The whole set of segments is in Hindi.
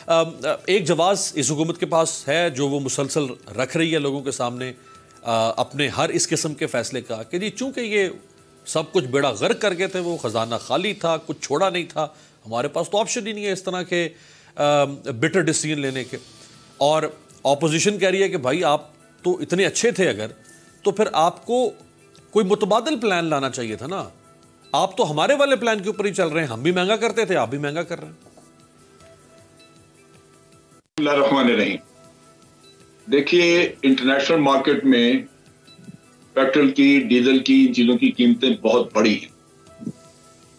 एक जवाब इस हुकूमत के पास है जो वो मुसलसल रख रही है लोगों के सामने अपने हर इस किस्म के फैसले का कि जी चूंकि ये सब कुछ बेड़ा गर्क कर गए थे, वो खजाना खाली था, कुछ छोड़ा नहीं था, हमारे पास तो ऑप्शन ही नहीं है इस तरह के बिटर डिसीजन लेने के। और ऑपोजिशन कह रही है कि भाई आप तो इतने अच्छे थे अगर, तो फिर आपको कोई मुतबादल प्लान लाना चाहिए था ना। आप तो हमारे वाले प्लान के ऊपर ही चल रहे हैं, हम भी महंगा करते थे, आप भी महंगा कर रहे हैं। नहीं, देखिए इंटरनेशनल मार्केट में पेट्रोल की, डीजल की, इन चीजों की कीमतें बहुत बड़ी हैं।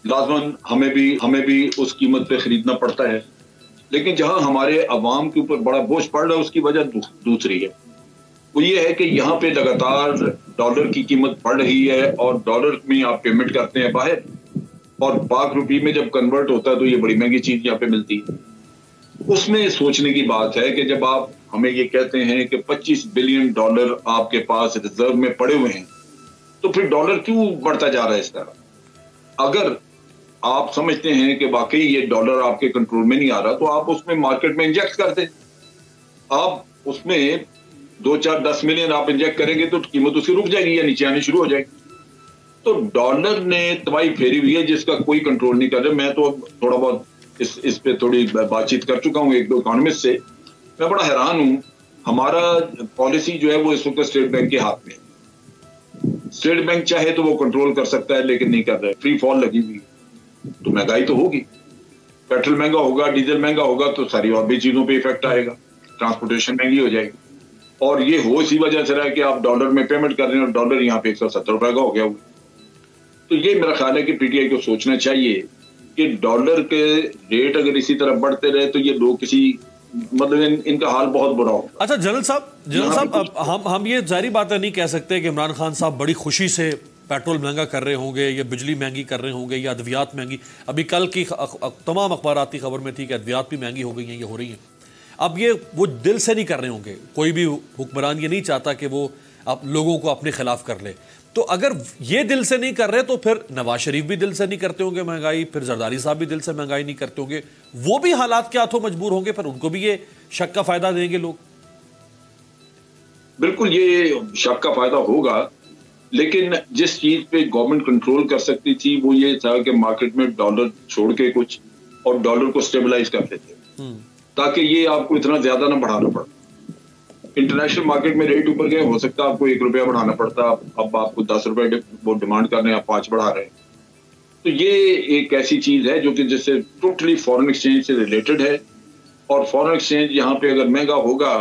लाजमन हमें भी उस कीमत पे खरीदना पड़ता है, लेकिन जहां हमारे अवाम के ऊपर बड़ा बोझ पड़ रहा है उसकी वजह दूसरी है। वो ये है कि यहाँ पे लगातार डॉलर की कीमत बढ़ रही है और डॉलर में आप पेमेंट करते हैं बाहर, और पाक रुपये में जब कन्वर्ट होता है तो ये बड़ी महंगी चीज यहाँ पे मिलती है। उसमें सोचने की बात है कि जब आप हमें ये कहते हैं कि 25 बिलियन डॉलर आपके पास रिजर्व में पड़े हुए हैं, तो फिर डॉलर क्यों बढ़ता जा रहा है इस तरह? अगर आप समझते हैं कि वाकई ये डॉलर आपके कंट्रोल में नहीं आ रहा, तो आप उसमें मार्केट में इंजेक्ट कर दें। आप उसमें 2, 4, 10 मिलियन आप इंजेक्ट करेंगे तो कीमत उसकी रुक जाएगी या नीचे आनी शुरू हो जाएगी। तो डॉलर ने तबाही फेरी हुई है जिसका कोई कंट्रोल नहीं कर रहे। मैं तो थोड़ा बहुत इस पे थोड़ी बातचीत कर चुका हूं एक दो इकोनॉमिस्ट से। मैं बड़ा हैरान हूं, हमारा पॉलिसी जो है वो इस वक्त स्टेट बैंक के हाथ में है। स्टेट बैंक चाहे तो वो कंट्रोल कर सकता है, लेकिन नहीं कर रहा है। फ्री फॉल लगी हुई, तो महंगाई तो होगी, पेट्रोल महंगा होगा, डीजल महंगा होगा, तो सारी और भी चीजों पे इफेक्ट आएगा, ट्रांसपोर्टेशन महंगी हो जाएगी। और ये हो इसी वजह से रहा है कि आप डॉलर में पेमेंट कर रहे हैं और डॉलर यहाँ पे 170 रुपए का हो गया हुआ। तो ये मेरा ख्याल है कि पीटीआई को सोचना चाहिए कि डॉलर के रेट अगर इसी तरह बढ़ते रहे तो ये लोग किसी मतलब इनका हाल बहुत बुरा होगा। अच्छा जनरल साहब, हम ये जारी बात नहीं कह सकते कि इमरान खान साहब बड़ी खुशी से पेट्रोल महंगा कर रहे होंगे या बिजली महंगी कर रहे होंगे या अद्वियात महंगी। अभी कल की तमाम अखबारात की खबर में थी कि अद्वियात भी महंगी हो गई हैं, ये हो रही हैं। अब ये वो दिल से नहीं कर रहे होंगे, कोई भी हुक्मरान ये नहीं चाहता कि वो आप लोगों को अपने खिलाफ कर ले। तो अगर ये दिल से नहीं कर रहे तो फिर नवाज शरीफ भी दिल से नहीं करते होंगे महंगाई, फिर जरदारी साहब भी दिल से महंगाई नहीं करते होंगे, वो भी हालात क्या तो मजबूर होंगे, फिर उनको भी ये शक का फायदा देंगे लोग। बिल्कुल ये शक का फायदा होगा, लेकिन जिस चीज पे गवर्नमेंट कंट्रोल कर सकती थी वो ये था कि मार्केट में डॉलर छोड़ के कुछ और डॉलर को स्टेबलाइज कर देते ताकि ये आपको इतना ज्यादा ना बढ़ाना पड़े। इंटरनेशनल मार्केट में रेट ऊपर गए, हो सकता है आपको 1 रुपया बढ़ाना पड़ता, अब आपको 10 रुपए वो डिमांड कर रहे हैं, आप 5 बढ़ा रहे हैं। तो ये एक ऐसी चीज है जो कि जिससे टोटली फॉरेन एक्सचेंज से रिलेटेड है, और फॉरेन एक्सचेंज यहाँ पे अगर महंगा होगा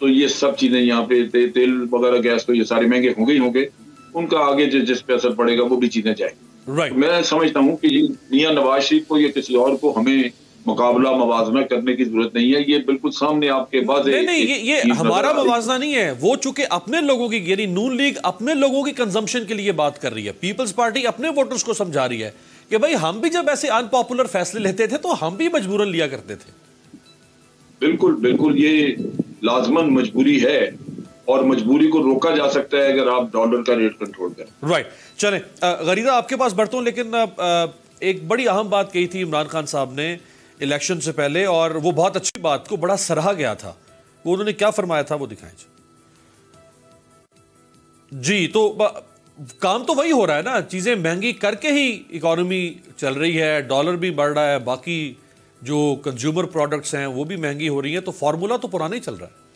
तो ये सब चीजें यहाँ पे तेल वगैरह, गैस, तो ये सारे महंगे होंगे ही होंगे, उनका आगे जिस पे असर पड़ेगा वो भी चीजें जाएंगी। राइट। मैं समझता हूँ कि मियां नवाज शरीफ को या किसी और को हमें मुकाबला मवाजना करने की जरूरत नहीं है। ये बिल्कुल सामने आपके पास नहीं, ये हमारा मवाजना नहीं है। वो चूंकि अपने लोगों की, यानी नून लीग अपने लोगों की कंजम्पशन के लिए बात कर रही है, पीपल्स पार्टी अपने वोटर्स को समझा रही है कि भाई हम भी जब ऐसे अनपॉपुलर फैसले लेते थे तो हम भी मजबूरन लिया करते थे। बिल्कुल ये लाजमन मजबूरी है, और मजबूरी को रोका जा सकता है अगर आप डॉलर का रेट कंट्रोल करें। राइट। चलें गरीदा आपके पास बढ़ता हूं, लेकिन एक बड़ी अहम बात कही थी इमरान खान साहब ने इलेक्शन से पहले, और वो बहुत अच्छी बात को बड़ा सराहा गया था। वो उन्होंने क्या फरमाया था वो दिखाएं जी। तो काम तो वही हो रहा है ना, चीजें महंगी करके ही इकोनॉमी चल रही है, डॉलर भी बढ़ रहा है, बाकी जो कंज्यूमर प्रोडक्ट्स हैं वो भी महंगी हो रही हैं, तो फॉर्मूला तो पुराना ही चल रहा है।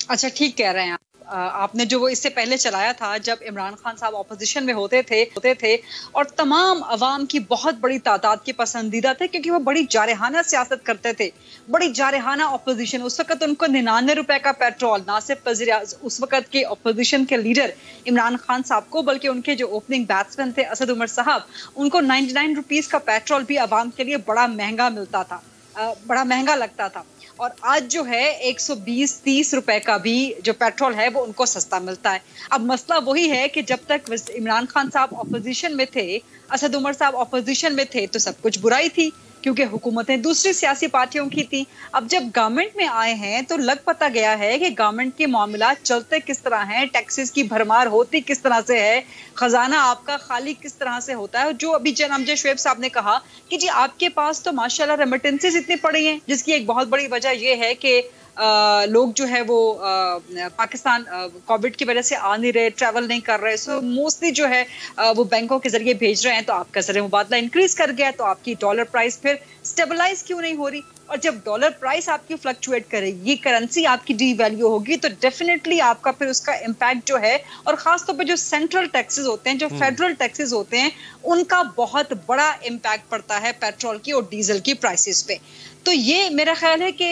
अच्छा, ठीक कह रहे हैं आपने। जो वो इससे पहले चलाया था जब इमरान खान साहब ऑपोजिशन में होते थे और तमाम अवाम की बहुत बड़ी तादाद के पसंदीदा थे, क्योंकि वो बड़ी जारहाना सियासत करते थे, बड़ी जारहाना ऑपोजिशन। उस वक्त उनको 99 रुपए का पेट्रोल, ना सिर्फ उस वक्त के ऑपोजिशन के लीडर इमरान खान साहब को, बल्कि उनके जो ओपनिंग बैट्समैन थे असद उमर साहब, उनको 99 रुपीज का पेट्रोल भी अवाम के लिए बड़ा महंगा मिलता था, बड़ा महंगा लगता था। और आज जो है 120-30 रुपए का भी जो पेट्रोल है वो उनको सस्ता मिलता है। अब मसला वही है कि जब तक इमरान खान साहब ऑपोजिशन में थे, असद उमर साहब ऑपोजिशन में थे, तो सब कुछ बुराई थी, क्योंकि हुकूमतें दूसरी सियासी पार्टियों की थी। अब जब गवर्नमेंट में आए हैं तो लग पता गया है कि गवर्नमेंट के मामलात चलते किस तरह हैं, टैक्सेस की भरमार होती किस तरह से है, खजाना आपका खाली किस तरह से होता है। जो अभी जनाब शुएब साहब ने कहा कि जी आपके पास तो माशाल्लाह रेमिटेंसेस इतनी पड़ी हैं, जिसकी एक बहुत बड़ी वजह यह है कि लोग जो है वो पाकिस्तान कोविड की वजह से आ नहीं रहे, ट्रैवल नहीं कर रहे, सो मोस्टली जो है वो बैंकों के जरिए भेज रहे हैं, तो आपका ज़र मुबादला इंक्रीज कर गया, तो आपकी डॉलर प्राइस फिर स्टेबलाइज क्यों नहीं हो रही। और जब डॉलर प्राइस आपकी फ्लक्चुएट करेगी, करेंसी आपकी डी वैल्यू होगी, तो डेफिनेटली आपका फिर उसका इम्पैक्ट जो है, और खासतौर पे जो सेंट्रल टैक्सेस होते हैं, जो फेडरल टैक्सेस होते हैं, उनका बहुत बड़ा इम्पैक्ट पड़ता है पेट्रोल की और डीजल की प्राइसेस पे। तो ये मेरा ख्याल है कि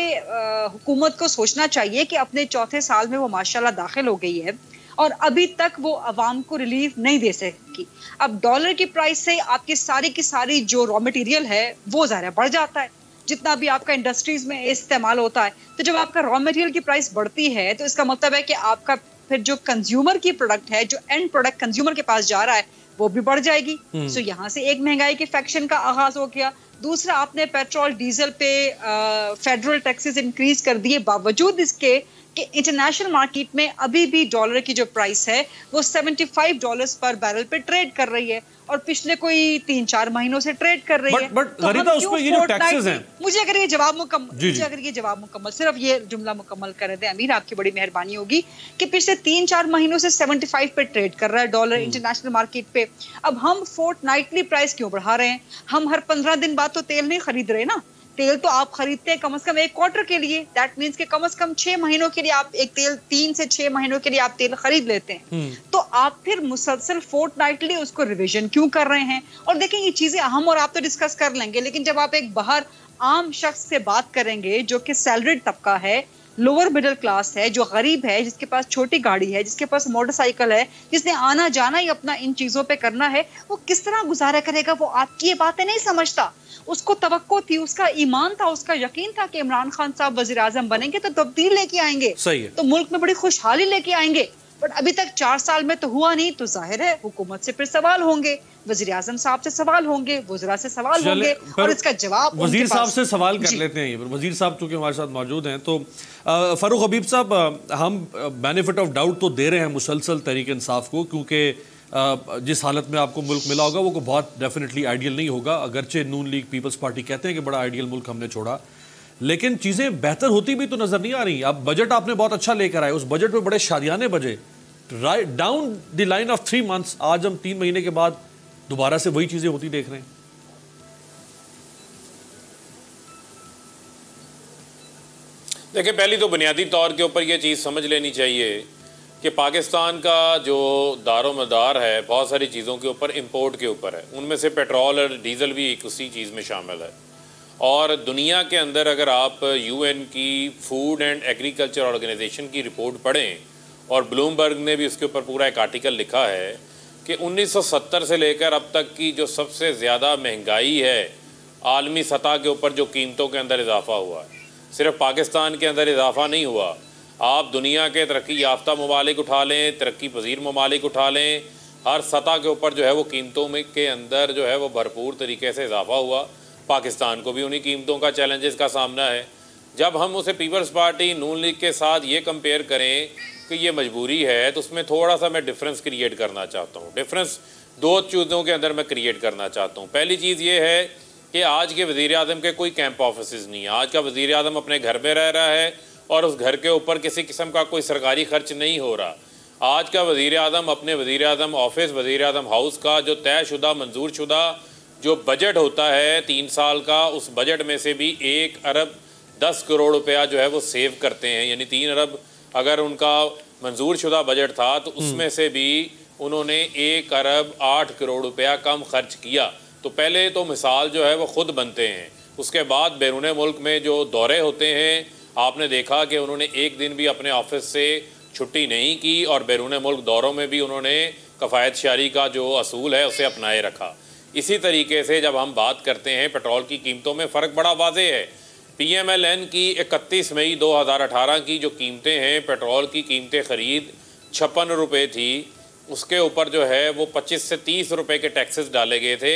हुकूमत को सोचना चाहिए कि अपने चौथे साल में वो माशाल्लाह दाखिल हो गई है और अभी तक वो अवाम को रिलीफ नहीं दे सकी। अब डॉलर की प्राइस से आपकी सारी जो रॉ मटेरियल है वो ज़ाहिर बढ़ जाता है, जितना भी आपका इंडस्ट्रीज में इस्तेमाल होता है। तो जब आपका रॉ मटेरियल की प्राइस बढ़ती है तो इसका मतलब है कि आपका फिर जो कंज्यूमर की प्रोडक्ट है, जो एंड प्रोडक्ट कंज्यूमर के पास जा रहा है, वो भी बढ़ जाएगी। सो यहाँ से एक महंगाई के फैक्शन का आगाज हो गया। दूसरा, आपने पेट्रोल डीजल पे फेडरल टैक्सेस इंक्रीज कर दिए, बावजूद इसके कि इंटरनेशनल मार्केट में अभी भी डॉलर की जो प्राइस है वो $75 पर बैरल पे ट्रेड कर रही है और पिछले कोई 3-4 महीनों से ट्रेड कर रही है। बट गरीदा उस पे ये जो टैक्सेस हैं, मुझे अगर ये जवाब मुकम्मल सिर्फ ये जुमला मुकम्मल कर दें अमीर, आपकी बड़ी मेहरबानी होगी, कि पिछले 3-4 महीनों से 75 पे ट्रेड कर रहा है डॉलर इंटरनेशनल मार्केट पे। अब हम फोर्टनाइटली प्राइस क्यों बढ़ा रहे हैं? हम हर 15 दिन बाद तो तेल नहीं खरीद रहे ना, तेल तो आप खरीदते हैं कम से कम 1 क्वार्टर के लिए, दैट मींस कि कम से कम 6 महीनों के लिए आप एक तेल, 3 से 6 महीनों के लिए आप तेल खरीद लेते हैं। तो आप फिर मुसलसल फोर्टनाइटली उसको रिवीजन क्यों कर रहे हैं? और देखें, ये चीजें हम और आप तो डिस्कस कर लेंगे, लेकिन जब आप एक बाहर आम शख्स से बात करेंगे जो कि सैलरीड तबका है, लोअर मिडिल क्लास है, जो गरीब है, जिसके पास छोटी गाड़ी है, जिसके पास मोटरसाइकिल है, जिसने आना जाना ही अपना इन चीजों पे करना है, वो किस तरह गुजारा करेगा? वो आपकी ये बातें नहीं समझता। उसको तवक्को थी, उसका ईमान था, उसका यकीन था कि इमरान खान साहब वजीर आजम बनेंगे तो तब्दील लेके आएंगे, सही है, तो मुल्क में बड़ी खुशहाली लेके आएंगे। बट अभी तक 4 साल में तो हुआ नहीं, तो जाहिर है हुकूमत से फिर सवाल होंगे, वजीर आजम साहब से सवाल होंगे, वज़रा से सवाल होंगे, और इसका जवाब वजीर साहब से सवाल कर लेते हैं। वजीर साहब चूंकि हमारे साथ मौजूद हैं, तो फारूक हबीब साहब, हम बेनिफिट ऑफ डाउट तो दे रहे हैं मुसलसल तहरीक इंसाफ को, क्योंकि जिस हालत में आपको मुल्क मिला होगा वो बहुत डेफिनेटली आइडियल नहीं होगा। अगरचे नून लीग पीपल्स पार्टी कहते हैं कि बड़ा आइडियल मुल्क हमने छोड़ा, लेकिन चीज़ें बेहतर होती भी तो नजर नहीं आ रही। अब बजट आपने बहुत अच्छा लेकर आए, उस बजट में बड़े शादियाने बजे, write down the line of 3 months, आज हम 3 महीने के बाद दोबारा से वही चीजें होती देख रहे हैं। देखिए, पहली तो बुनियादी तौर के ऊपर ये चीज़ समझ लेनी चाहिए कि पाकिस्तान का जो दारोमदार है बहुत सारी चीज़ों के ऊपर, इंपोर्ट के ऊपर है। उनमें से पेट्रोल और डीज़ल भी एक उसी चीज़ में शामिल है। और दुनिया के अंदर अगर आप UN की फूड एंड एग्रीकल्चर ऑर्गेनाइजेशन की रिपोर्ट पढ़ें, और ब्लूमबर्ग ने भी उसके ऊपर पूरा एक आर्टिकल लिखा है कि 1970 से लेकर अब तक की जो सबसे ज़्यादा महंगाई है आलमी सतह के ऊपर, जो कीमतों के अंदर इजाफा हुआ है, सिर्फ पाकिस्तान के अंदर इजाफा नहीं हुआ, आप दुनिया के तरक्की याफ्ता ममालिक उठा लें, तरक्की पजीर ममालिक उठा लें, हर सतह के ऊपर जो है वो कीमतों में के अंदर जो है वो भरपूर तरीके से इजाफा हुआ। पाकिस्तान को भी उन्हीं कीमतों का चैलेंजेस का सामना है। जब हम उसे पीपल्स पार्टी नून लीग के साथ ये कंपेयर करें कि ये मजबूरी है, तो उसमें थोड़ा सा मैं डिफरेंस क्रिएट करना चाहता हूँ। डिफरेंस 2 चीज़ों के अंदर मैं क्रिएट करना चाहता हूँ। पहली चीज़ ये है कि आज के वज़ीर आज़म के कोई कैंप ऑफिस नहीं है। आज का वज़ीर आज़म अपने घर में रह रहा है और उस घर के ऊपर किसी किस्म का कोई सरकारी खर्च नहीं हो रहा। आज का वज़ीर आज़म अपने वज़ीर आज़म ऑफिस, वज़ीर आज़म हाउस का जो तयशुदा मंजूर शुदा जो बजट होता है 3 साल का, उस बजट में से भी 1 अरब 10 करोड़ रुपया जो है वो सेव करते हैं। यानी 3 अरब अगर उनका मंजूर शुदा बजट था तो उसमें से भी उन्होंने 1 अरब 8 करोड़ रुपया कम खर्च किया। तो पहले तो मिसाल जो है वो ख़ुद बनते हैं। उसके बाद बैरून मुल्क में जो दौरे होते हैं, आपने देखा कि उन्होंने एक दिन भी अपने ऑफिस से छुट्टी नहीं की, और बैरून मुल्क दौरों में भी उन्होंने कफ़ायत शारी का जो असूल है उसे अपनाए रखा। इसी तरीके से जब हम बात करते हैं पेट्रोल की कीमतों में फ़र्क बड़ा वाज़े है। PMLN की 31 मई 2018 की जो कीमतें हैं, पेट्रोल की कीमतें ख़रीद 56 रुपये थी, उसके ऊपर जो है वो 25 से 30 रुपये के टैक्सेस डाले गए थे।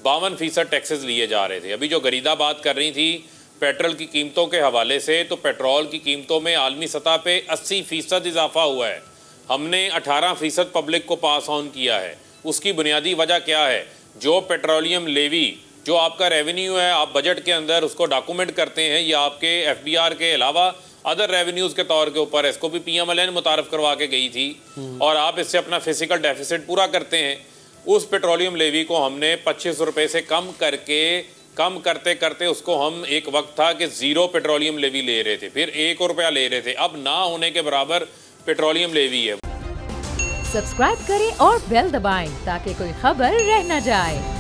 52% टैक्सेस लिए जा रहे थे। अभी जो गरीदा बात कर रही थी पेट्रोल की कीमतों के हवाले से, तो पेट्रोल की कीमतों में आलमी सतह पे 80% इजाफा हुआ है। हमने 18% पब्लिक को पास ऑन किया है। उसकी बुनियादी वजह क्या है? जो पेट्रोलियम लेवी, जो आपका रेवेन्यू है, आप बजट के अंदर उसको डॉक्यूमेंट करते हैं, ये आपके FBR के अलावा अदर रेवेन्यूज़ के तौर के ऊपर, इसको भी PMLN मुतारफ करवा के गई थी, और आप इससे अपना फिजिकल डेफिसिट पूरा करते हैं। उस पेट्रोलियम लेवी को हमने 25 रुपये से कम करते करते उसको हम, एक वक्त था कि 0 पेट्रोलियम लेवी ले रहे थे, फिर 1 रुपया ले रहे थे, अब ना होने के बराबर पेट्रोलियम लेवी है। सब्सक्राइब करें और बेल दबाएं ताकि कोई खबर रह न जाए।